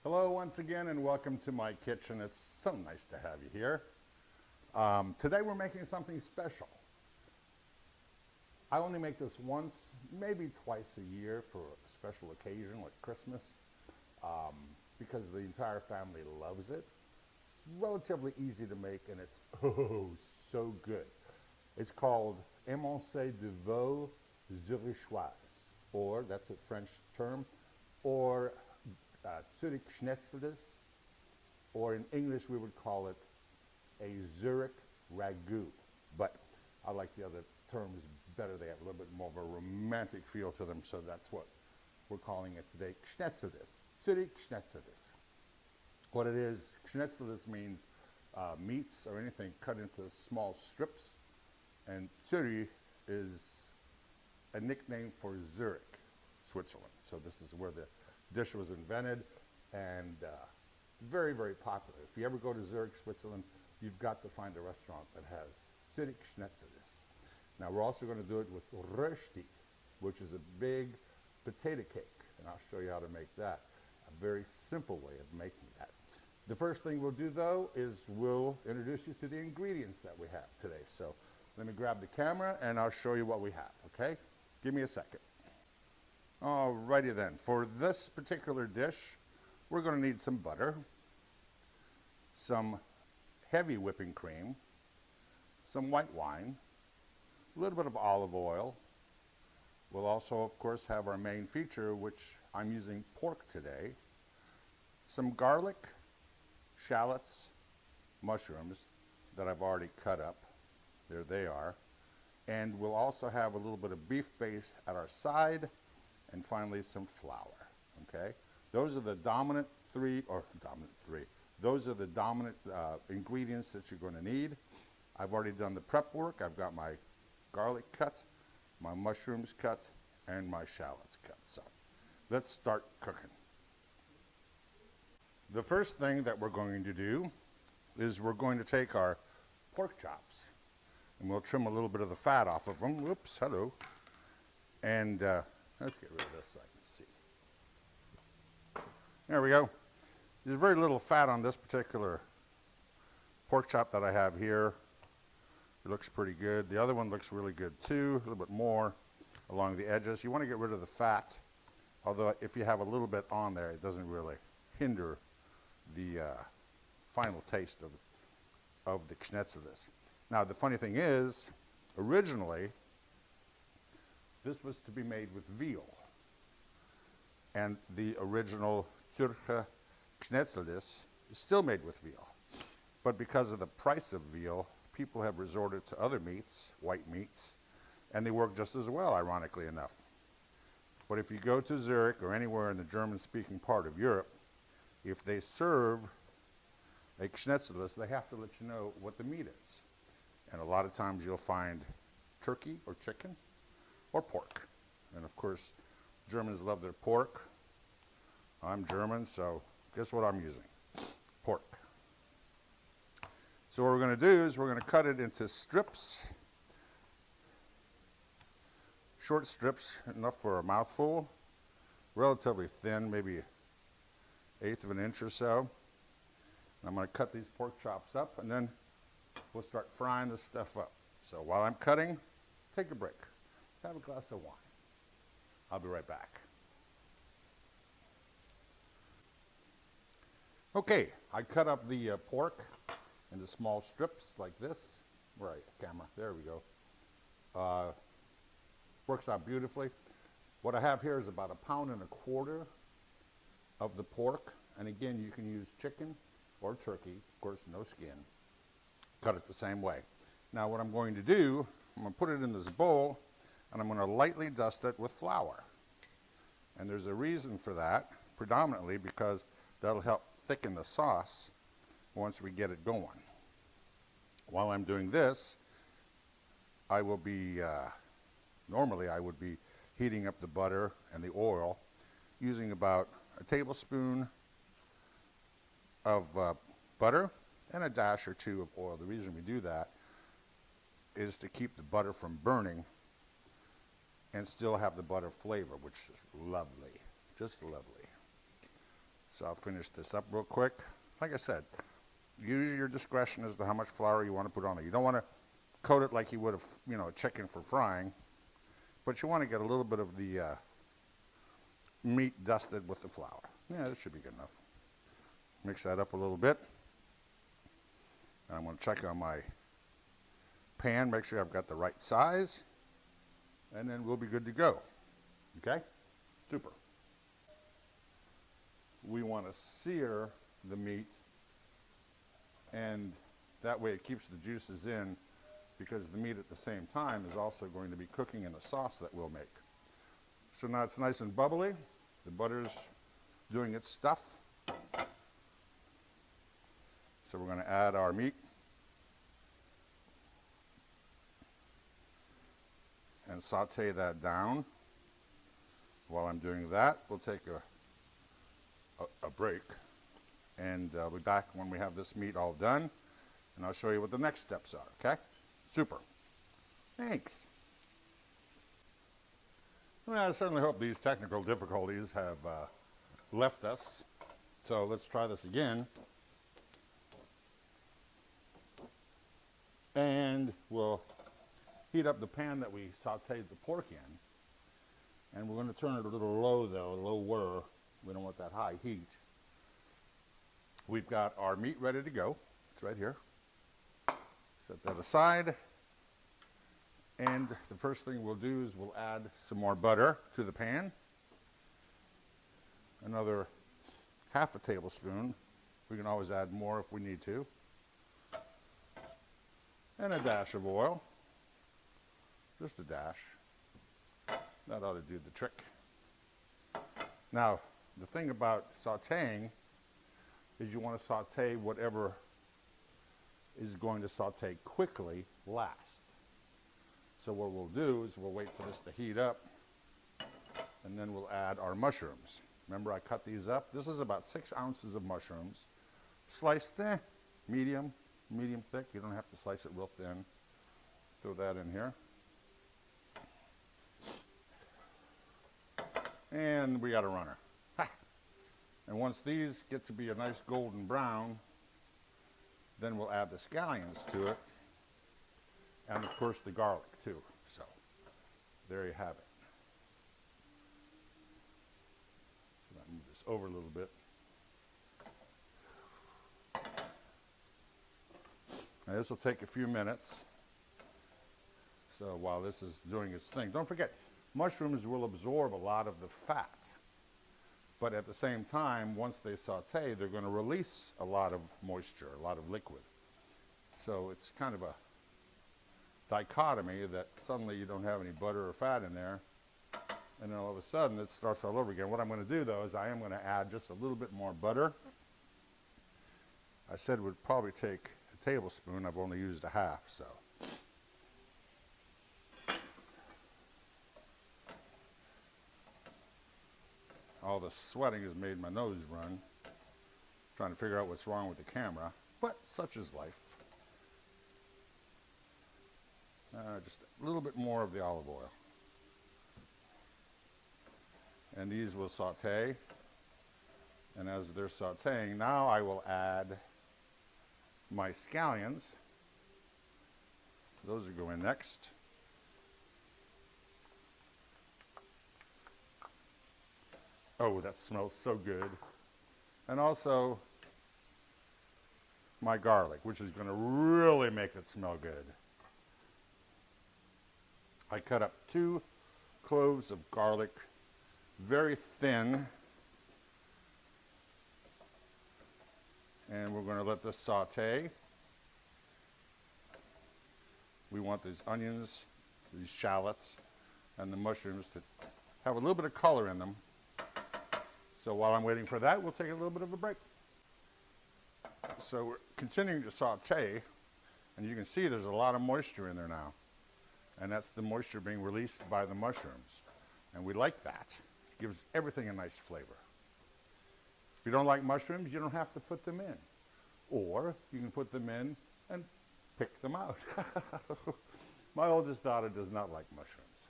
Hello once again and welcome to my kitchen. It's so nice to have you here. Today we're making something special. I only make this once, maybe twice a year for a special occasion like Christmas because the entire family loves it. It's relatively easy to make and it's so good. It's called émincé de veau zurichoise, or that's a French term, or Zurich Schnetzlers, or in English we would call it a Zurich ragout. But I like the other terms better. They have a little bit more of a romantic feel to them, so that's what we're calling it today. Schnetzlers, Zurich Schnetzlers. What it is, Schnetzlers means meats or anything cut into small strips, and Zurich is a nickname for Zurich, Switzerland. So this is where the dish was invented, and it's very, very popular. If you ever go to Zurich, Switzerland, you've got to find a restaurant that has Zurich Schnetzlers. Now we're also going to do it with Rösti, which is a big potato cake, and I'll show you how to make that. A very simple way of making that. The first thing we'll do though is we'll introduce you to the ingredients that we have today. So let me grab the camera and I'll show you what we have, okay? Give me a second. Alrighty then, for this particular dish, we're going to need some butter, some heavy whipping cream, some white wine, a little bit of olive oil. We'll also, of course, have our main feature, which I'm using pork today, some garlic, shallots, mushrooms that I've already cut up. There they are. And we'll also have a little bit of beef base at our side, and finally some flour, okay? Those are the dominant three, those are the dominant ingredients that you're going to need. I've already done the prep work. I've got my garlic cut, my mushrooms cut, and my shallots cut. So let's start cooking. The first thing that we're going to do is we're going to take our pork chops, and we'll trim a little bit of the fat off of them. Whoops, hello. And let's get rid of this so I can see. There we go. There's very little fat on this particular pork chop that I have here. It looks pretty good. The other one looks really good too, a little bit more along the edges. You want to get rid of the fat, although if you have a little bit on there, it doesn't really hinder the final taste of the Schnetzlers. Now, the funny thing is, originally, this was to be made with veal. And the original Zürcher Schnetzlers is still made with veal. But because of the price of veal, people have resorted to other meats, white meats, and they work just as well, ironically enough. But if you go to Zurich or anywhere in the German-speaking part of Europe, if they serve a Schnetzlers, they have to let you know what the meat is. And a lot of times you'll find turkey or chicken or pork. And of course, Germans love their pork. I'm German, so guess what I'm using? Pork. So what we're going to do is we're going to cut it into strips, short strips, enough for a mouthful, relatively thin, maybe 1/8 of an inch or so. And I'm going to cut these pork chops up, and then we'll start frying this stuff up. So while I'm cutting, take a break. Have a glass of wine. I'll be right back. Okay, I cut up the pork into small strips like this. Where are you, camera? There we go. Works out beautifully. What I have here is about 1.25 pounds of the pork. And again, you can use chicken or turkey, of course, no skin. Cut it the same way. Now what I'm going to do, I'm going to put it in this bowl, and I'm going to lightly dust it with flour. And there's a reason for that, predominantly because that'll help thicken the sauce once we get it going. While I'm doing this, I will be, normally I would be heating up the butter and the oil using about a tablespoon of butter and a dash or two of oil. The reason we do that is to keep the butter from burning and still have the butter flavor, which is lovely, just lovely. So I'll finish this up real quick. Like I said, use your discretion as to how much flour you want to put on there. You don't want to coat it like you would have, a chicken for frying, but you want to get a little bit of the meat dusted with the flour. Yeah, that should be good enough. Mix that up a little bit. And I'm going to check on my pan, make sure I've got the right size, and then we'll be good to go. Okay? Super. We want to sear the meat, and that way it keeps the juices in, because the meat at the same time is also going to be cooking in a sauce that we'll make. So now it's nice and bubbly. The butter's doing its stuff. So we're going to add our meat. And saute that down. While I'm doing that, we'll take a break. And I'll be back when we have this meat all done. And I'll show you what the next steps are, okay? Super. Thanks. Well, I certainly hope these technical difficulties have left us. So let's try this again. And we'll heat up the pan that we sauteed the pork in. And we're going to turn it a little low, though, lower. We don't want that high heat. We've got our meat ready to go. It's right here. Set that aside. And the first thing we'll do is we'll add some more butter to the pan. Another half a tablespoon. We can always add more if we need to. And a dash of oil. Just a dash. That ought to do the trick. Now, the thing about sauteing is you want to saute whatever is going to saute quickly last. So what we'll do is we'll wait for this to heat up, and then we'll add our mushrooms. Remember, I cut these up. This is about 6 ounces of mushrooms. Sliced medium thick. You don't have to slice it real thin. Throw that in here. And we got a runner. Ha! And once these get to be a nice golden brown, then we'll add the scallions to it. And of course the garlic too. So there you have it. I'll move this over a little bit. Now this will take a few minutes. So while this is doing its thing, don't forget, mushrooms will absorb a lot of the fat. But at the same time, once they saute, they're going to release a lot of moisture, a lot of liquid. So it's kind of a dichotomy that suddenly you don't have any butter or fat in there, and then all of a sudden it starts all over again. What I'm going to do, though, is I am going to add just a little bit more butter. I said it would probably take a tablespoon. I've only used a half, so. All the sweating has made my nose run, trying to figure out what's wrong with the camera, but such is life. Just a little bit more of the olive oil. And these will saute. And as they're sauteing, now I will add my scallions. Those are going next. Oh, that smells so good. And also my garlic, which is going to really make it smell good. I cut up 2 cloves of garlic, very thin. And we're going to let this saute. We want these onions, these shallots, and the mushrooms to have a little bit of color in them. So while I'm waiting for that, we'll take a little bit of a break. So we're continuing to saute, and you can see there's a lot of moisture in there now. And that's the moisture being released by the mushrooms. And we like that. It gives everything a nice flavor. If you don't like mushrooms, you don't have to put them in. Or you can put them in and pick them out. My oldest daughter does not like mushrooms.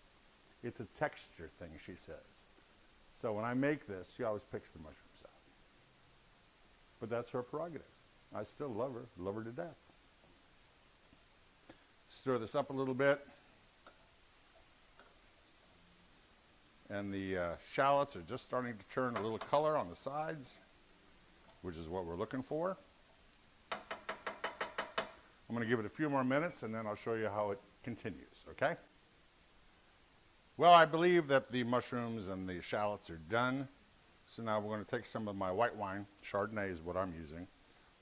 It's a texture thing, she says. So when I make this, she always picks the mushrooms out. But that's her prerogative. I still love her to death. Stir this up a little bit. And the shallots are just starting to turn a little color on the sides, which is what we're looking for. I'm going to give it a few more minutes and then I'll show you how it continues, okay? Well, I believe that the mushrooms and the shallots are done. So now we're going to take some of my white wine. Chardonnay is what I'm using.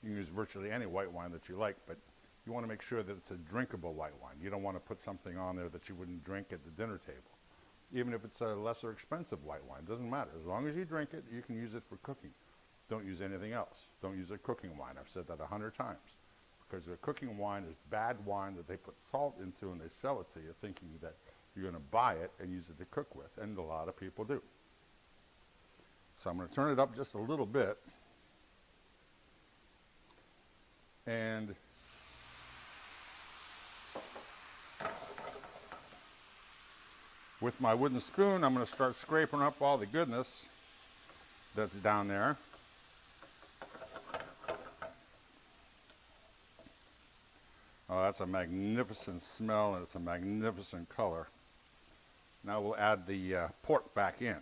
You can use virtually any white wine that you like, but you want to make sure that it's a drinkable white wine. You don't want to put something on there that you wouldn't drink at the dinner table. Even if it's a lesser expensive white wine, doesn't matter. As long as you drink it, you can use it for cooking. Don't use anything else. Don't use a cooking wine. I've said that 100 times. Because a cooking wine is bad wine that they put salt into and they sell it to you thinking that you're going to buy it and use it to cook with, and a lot of people do. So I'm going to turn it up just a little bit. And with my wooden spoon, I'm going to start scraping up all the goodness that's down there. Oh, that's a magnificent smell and it's a magnificent color. Now we'll add the pork back in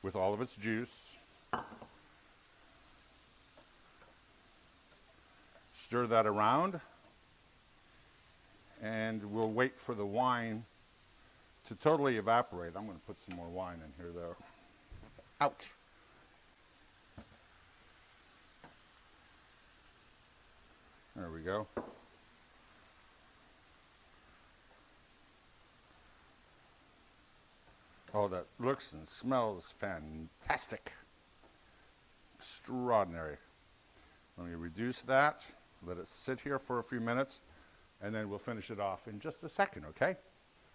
with all of its juice. Stir that around and we'll wait for the wine to totally evaporate. I'm going to put some more wine in here though. Ouch. There we go. Oh, that looks and smells fantastic. Extraordinary. Let me reduce that, let it sit here for a few minutes, and then we'll finish it off in just a second, okay?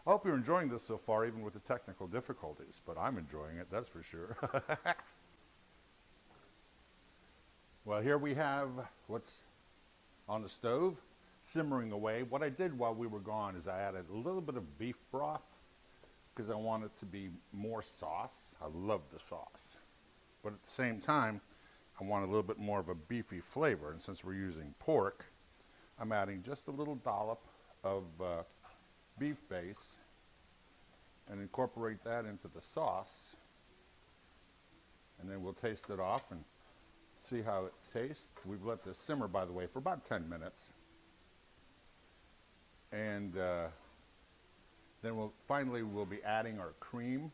I hope you're enjoying this so far, even with the technical difficulties, but I'm enjoying it, that's for sure. Well, here we have what's on the stove, simmering away. What I did while we were gone is I added a little bit of beef broth, because I want it to be more sauce. I love the sauce. But at the same time, I want a little bit more of a beefy flavor. And since we're using pork, I'm adding just a little dollop of beef base and incorporate that into the sauce. And then we'll taste it off and see how it tastes. We've let this simmer, by the way, for about 10 minutes. And then we'll be adding our cream.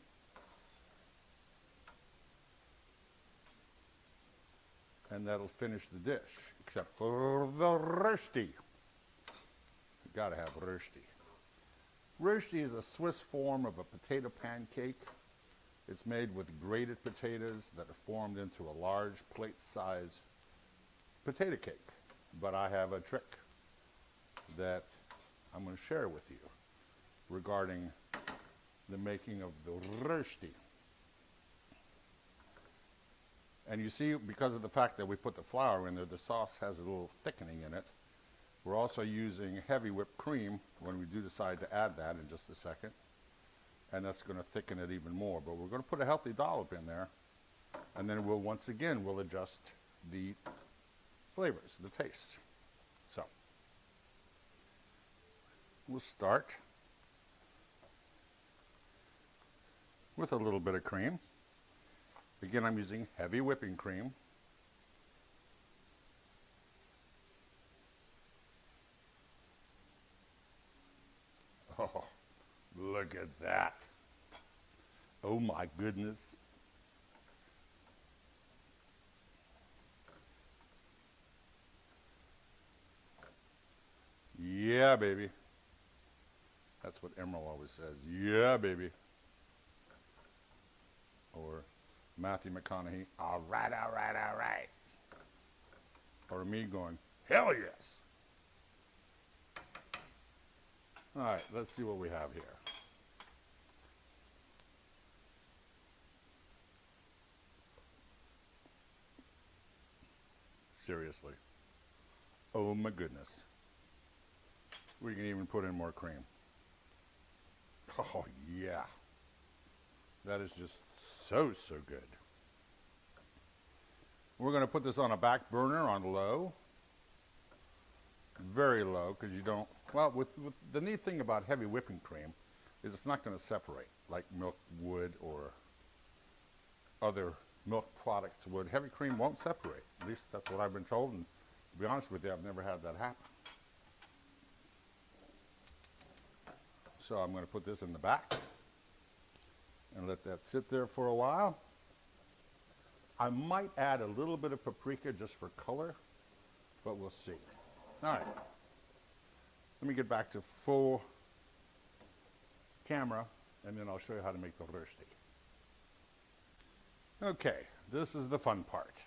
And that'll finish the dish, except for the rösti. You gotta have rösti. Rösti is a Swiss form of a potato pancake. It's made with grated potatoes that are formed into a large plate-size potato cake. But I have a trick that I'm going to share with you regarding the making of the rösti. And you see, because of the fact that we put the flour in there, the sauce has a little thickening in it. We're also using heavy whipped cream when we do decide to add that in just a second. And that's going to thicken it even more. But we're going to put a healthy dollop in there. And then we'll adjust the flavors, the taste. So, we'll start with a little bit of cream. Again, I'm using heavy whipping cream. Oh, look at that. Oh my goodness. Yeah, baby. That's what Emerald always says. Yeah, baby. Or Matthew McConaughey, all right, all right, all right. Or me going, hell yes. All right, let's see what we have here. Seriously. Oh my goodness. We can even put in more cream. Oh yeah. That is just so, so good. We're going to put this on a back burner on low, very low, because you don't, well, with the neat thing about heavy whipping cream is it's not going to separate like milk would or other milk products would. Heavy cream won't separate. At least that's what I've been told, and to be honest with you, I've never had that happen. So I'm going to put this in the back and let that sit there for a while. I might add a little bit of paprika just for color, but we'll see. All right. Let me get back to full camera, and then I'll show you how to make the rösti. Okay, this is the fun part.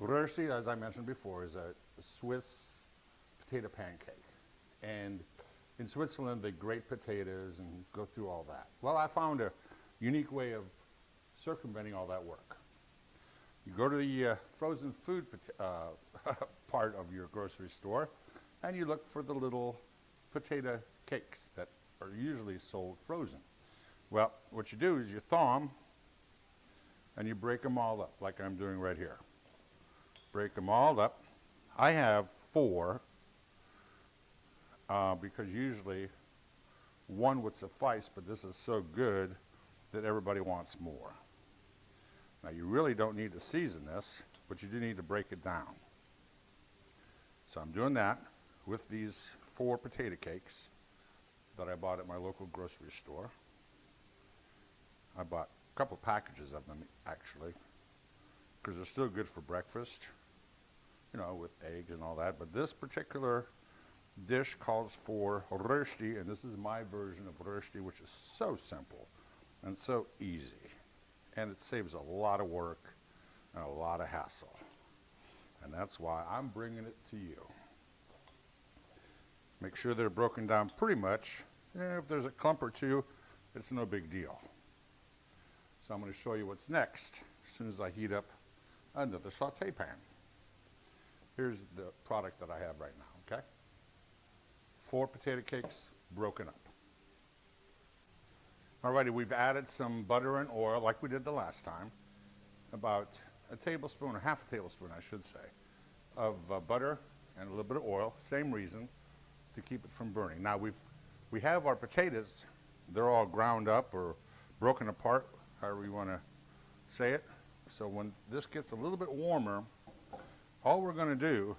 Rösti, as I mentioned before, is a Swiss potato pancake. And in Switzerland, they grate potatoes and go through all that. Well, I found a unique way of circumventing all that work. You go to the frozen food part of your grocery store, and you look for the little potato cakes that are usually sold frozen. Well, what you do is you thaw them, and you break them all up, like I'm doing right here. Break them all up. I have 4, because usually one would suffice, but this is so good that everybody wants more. Now, you really don't need to season this, but you do need to break it down. So I'm doing that with these 4 potato cakes that I bought at my local grocery store. I bought a couple packages of them, actually, because they're still good for breakfast, you know, with eggs and all that. But this particular dish calls for rösti, and this is my version of rösti, which is so simple and so easy. And it saves a lot of work and a lot of hassle. And that's why I'm bringing it to you. Make sure they're broken down pretty much. And if there's a clump or two, it's no big deal. So I'm going to show you what's next as soon as I heat up another saute pan. Here's the product that I have right now, okay? 4 potato cakes broken up. Alrighty, we've added some butter and oil like we did the last time. About a tablespoon, or half a tablespoon I should say, of butter and a little bit of oil. Same reason, to keep it from burning. Now we have our potatoes. They're all ground up or broken apart, however you want to say it. So when this gets a little bit warmer, all we're going to do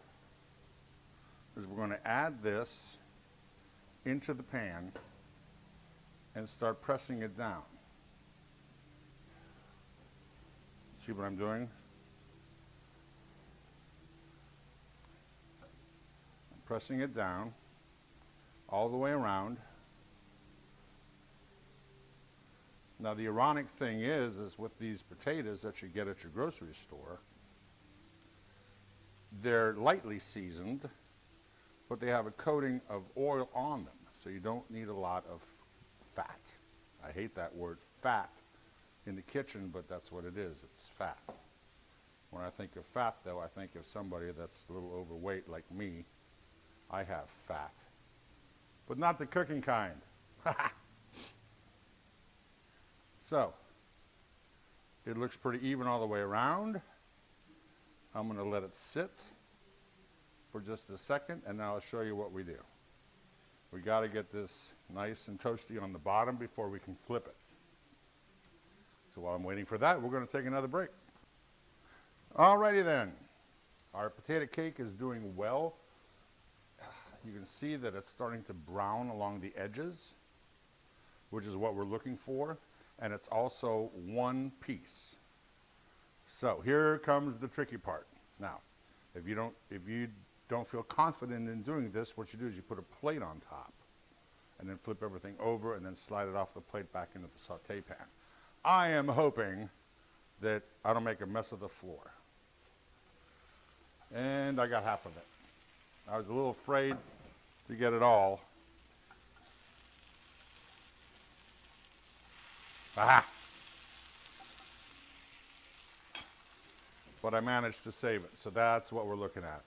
is we're going to add this into the pan and start pressing it down. See what I'm doing? I'm pressing it down all the way around. Now the ironic thing is with these potatoes that you get at your grocery store, they're lightly seasoned, but they have a coating of oil on them, so you don't need a lot of fat. I hate that word fat in the kitchen, but that's what it is. It's fat. When I think of fat, though, I think of somebody that's a little overweight like me. I have fat, but not the cooking kind. So, it looks pretty even all the way around. I'm going to let it sit for just a second, and now I'll show you what we do. We got to get this nice and toasty on the bottom before we can flip it. So while I'm waiting for that, we're going to take another break. Alrighty then. Our potato cake is doing well. You can see that it's starting to brown along the edges, which is what we're looking for. And it's also one piece. So here comes the tricky part. Now, if you don't feel confident in doing this, what you do is you put a plate on top and then flip everything over and then slide it off the plate back into the saute pan. I am hoping that I don't make a mess of the floor. And I got half of it. I was a little afraid to get it all. Aha! But I managed to save it, so that's what we're looking at.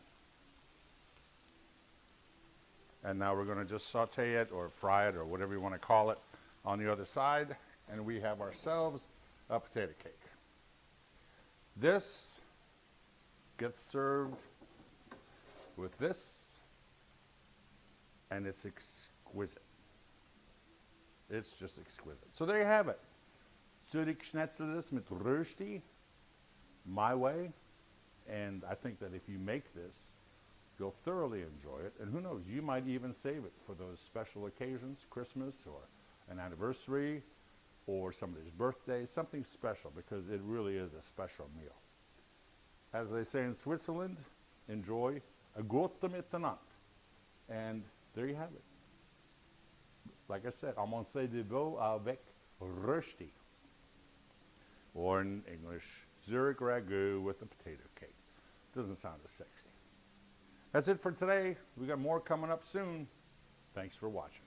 And now we're going to just saute it or fry it or whatever you want to call it on the other side, and we have ourselves a potato cake. This gets served with this, and it's exquisite. It's just exquisite. So there you have it. Zurich Schnetzlers mit Rösti, my way. And I think that if you make this, you'll thoroughly enjoy it. And who knows, you might even save it for those special occasions, Christmas or an anniversary or somebody's birthday, something special, because it really is a special meal. As they say in Switzerland, enjoy a gute Miteinander. And there you have it. Like I said, amancé de veau avec Rösti. Or in English, Zurich ragu with a potato cake. Doesn't sound as sexy. That's it for today. We got more coming up soon. Thanks for watching.